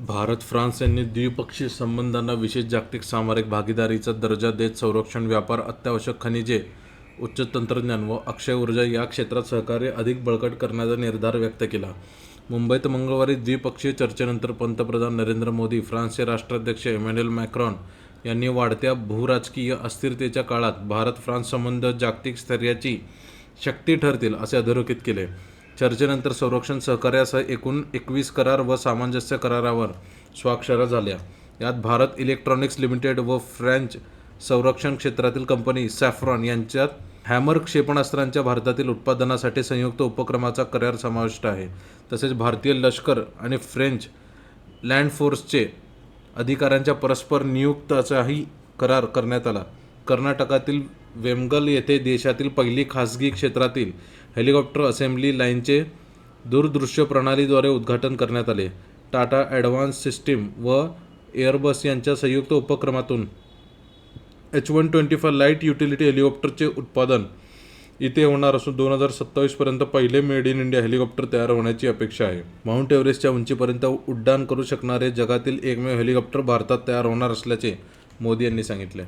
Bharat France यांनी द्विपक्षीय संबंधांना विशेष जागतिक सामरिक भागीदारीचा दर्जा देत संरक्षण, व्यापार, अत्यावश्यक खनिजे, उच्च तंत्रज्ञान व अक्षय ऊर्जा या क्षेत्रात सहकार्य अधिक बळकट करण्याचा निर्धार व्यक्त केला. मुंबईत मंगळवारी द्विपक्षीय चर्चेनंतर पंतप्रधान नरेंद्र मोदी, फ्रान्सचे राष्ट्राध्यक्ष इमॅन्युएल मॅक्रॉन यांनी वाढत्या भूराजकीय अस्थिरतेच्या काळात भारत-फ्रान्स संबंध जागतिक स्थैर्याची शक्ती ठरतील असे अधोरेखित केले. चर्चेनंतर संरक्षण सहकार्यासह एकूण 21 करार व सामंजस्य करारावर स्वाक्षऱ्या झाल्या. यात भारत इलेक्ट्रॉनिक्स लिमिटेड व फ्रेंच संरक्षण क्षेत्रातील कंपनी सॅफ्रॉन यांच्यात हॅमर क्षेपणास्त्रांच्या भारतातील उत्पादनासाठी संयुक्त उपक्रमाचा करार समाविष्ट आहे. तसेच भारतीय लष्कर आणि फ्रेंच लँड फोर्सचे अधिकाऱ्यांच्या परस्पर नियुक्तीचाही करार करण्यात आला. कर्नाटकातील वेमगल येथे देशातील पहिली खासगी क्षेत्रातील हेलिकॉप्टर असेंब्ली लाईनचे दूरदृश्य प्रणालीद्वारे उद्घाटन करण्यात आले. टाटा ॲडव्हान्स सिस्टीम व एअरबस यांच्या संयुक्त उपक्रमातून H-125 लाईट युटिलिटी हेलिकॉप्टरचे उत्पादन इथे होणार असून 2027 पर्यंत पहिले मेड इन इंडिया हेलिकॉप्टर तयार होण्याची अपेक्षा आहे. माउंट एव्हरेस्टच्या उंचीपर्यंत उड्डाण करू शकणारे जगातील एकमेव हेलिकॉप्टर भारतात तयार होणार असल्याचे मोदी यांनी सांगितले.